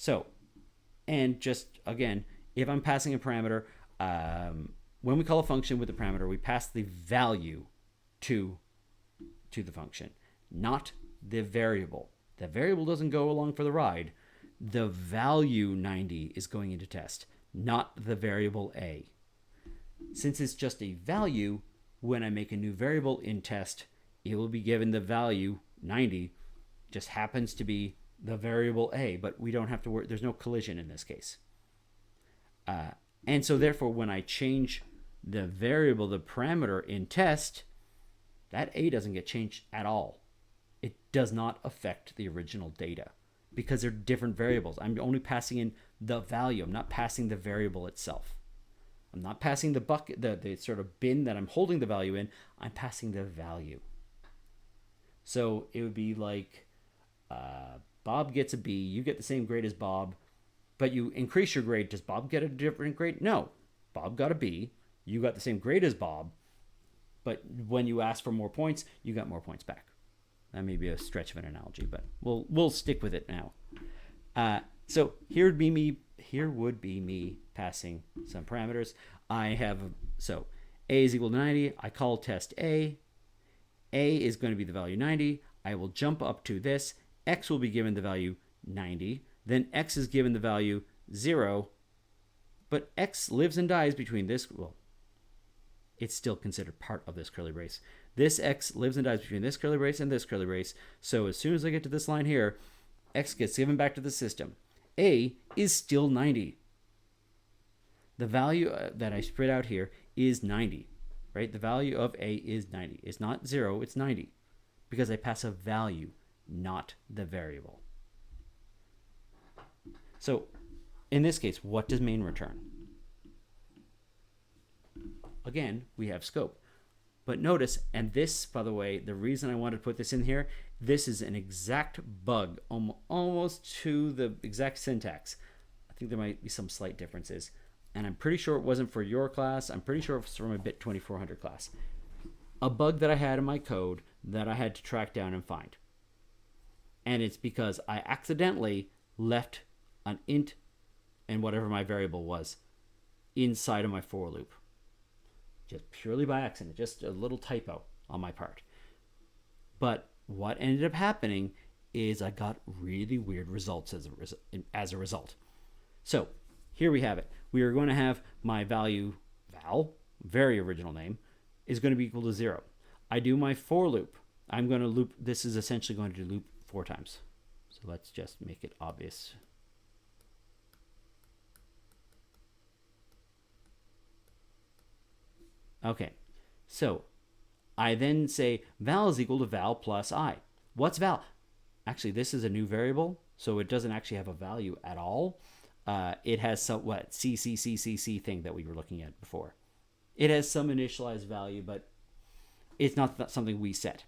So, and just again, if I'm passing a parameter, when we call a function with a parameter, we pass the value to the function, not the variable. The variable doesn't go along for the ride. The value 90 is going into test, not the variable a. Since it's just a value, when I make a new variable in test, it will be given the value 90, just happens to be the variable a, but we don't have to worry. There's no collision in this case. And so therefore, when I change the variable, the parameter in test, that a doesn't get changed at all. It does not affect the original data because they're different variables. I'm only passing in the value. I'm not passing the variable itself. I'm not passing the bucket, the sort of bin that I'm holding the value in. I'm passing the value. So it would be like Bob gets a B. You get the same grade as Bob, but you increase your grade. Does Bob get a different grade? No. Bob got a B. You got the same grade as Bob, but when you ask for more points, you got more points back. That may be a stretch of an analogy, but we'll stick with it now. So here would be me passing some parameters. I have, so a is equal to 90. I call test a. A is going to be the value 90. I will jump up to this. X will be given the value 90. Then X is given the value 0. But X lives and dies between this. Well, it's still considered part of this curly brace. This X lives and dies between this curly brace and this curly brace. So as soon as I get to this line here, X gets given back to the system. A is still 90. The value that I spread out here is 90, right? The value of A is 90. It's not 0, it's 90. Because I pass a value, not the variable. So in this case, what does main return? Again, we have scope. But notice, and this, by the way, the reason I wanted to put this in here, this is an exact bug, almost to the exact syntax. I think there might be some slight differences. And I'm pretty sure it wasn't for your class. I'm pretty sure it was from a BIT1400 class. A bug that I had in my code that I had to track down and find. And it's because I accidentally left an int and whatever my variable was inside of my for loop. Just purely by accident, just a little typo on my part. But what ended up happening is I got really weird results as a result. So here we have it. We are going to have my value val, very original name, is going to be equal to 0. I do my for loop. I'm going to loop. This is essentially going to loop 4 times. So let's just make it obvious. Okay, so I then say val is equal to val plus I. What's val? Actually, this is a new variable, so it doesn't actually have a value at all. It has some C thing that we were looking at before. It has some initialized value, but it's not something we set.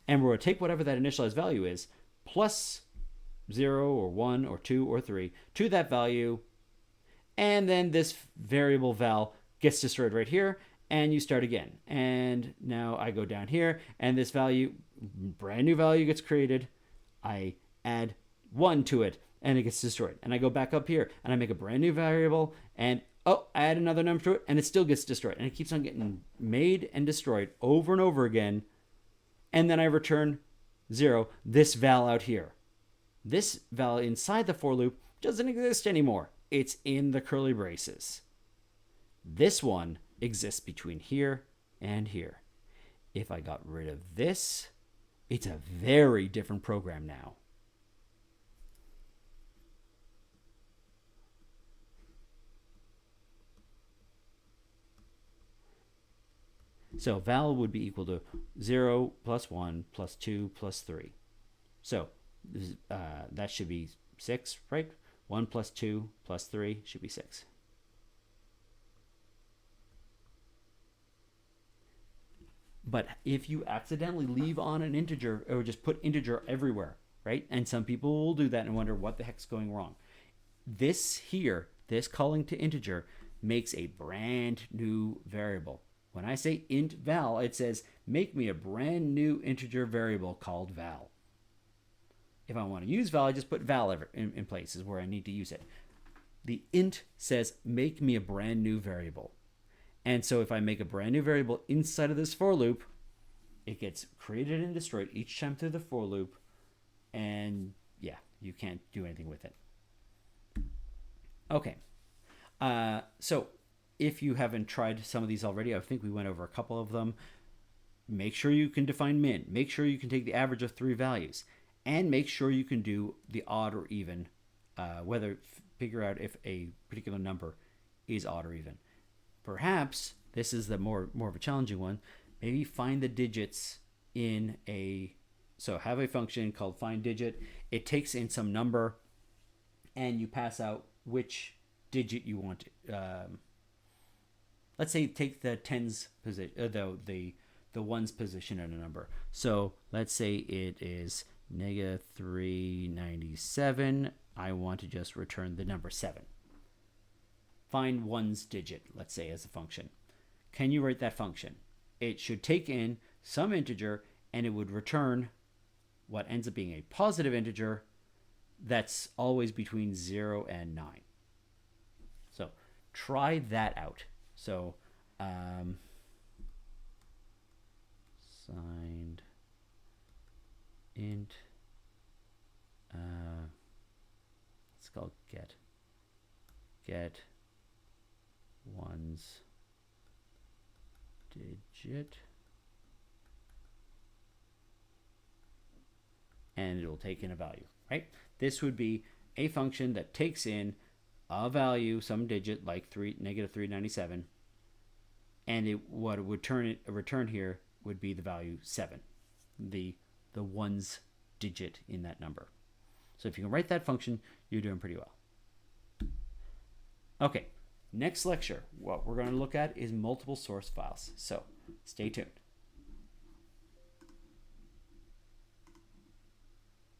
And we're going to take whatever that initialized value is, plus 0 or 1 or 2 or 3 to that value, and then this variable val gets destroyed right here, and you start again. And now I go down here, and this value, brand new value gets created. I add 1 to it, and it gets destroyed. And I go back up here, and I make a brand new variable, and I add another number to it, and it still gets destroyed. And it keeps on getting made and destroyed over and over again. And then I return 0, this val out here. This val inside the for loop doesn't exist anymore. It's in the curly braces. This one exists between here and here. If I got rid of this, it's a very different program now. So val would be equal to 0 plus 1 plus 2 plus 3. So that should be 6, right? 1 plus 2 plus 3 should be 6. But if you accidentally leave on an integer or just put integer everywhere, right? And some people will do that and wonder what the heck's going wrong. This here, this calling to integer, makes a brand new variable. When I say int val, it says make me a brand new integer variable called val. If I want to use val, I just put val in places where I need to use it. The int says make me a brand new variable. And so if I make a brand new variable inside of this for loop, it gets created and destroyed each time through the for loop. And yeah, you can't do anything with it. Okay. So if you haven't tried some of these already, I think we went over a couple of them. Make sure you can define min. Make sure you can take the average of 3 values. And make sure you can do the odd or even, figure out if a particular number is odd or even. Perhaps this is the more of a challenging one. Maybe find the digits in so have a function called find digit. It takes in some number and you pass out which digit you want. Let's say take the tens position, the ones position in a number. So let's say it is -397. I want to just return the number 7. Find one's digit, let's say, as a function. Can you write that function? It should take in some integer and it would return what ends up being a positive integer that's always between 0 and 9. So try that out. So signed int, it's called get one's digit, and it will take in a value, right? This would be a function that takes in a value, some digit like -397, and what it would return here would be the value 7, the ones digit in that number. So if you can write that function, you're doing pretty well. Okay, next lecture, what we're going to look at is multiple source files. So stay tuned.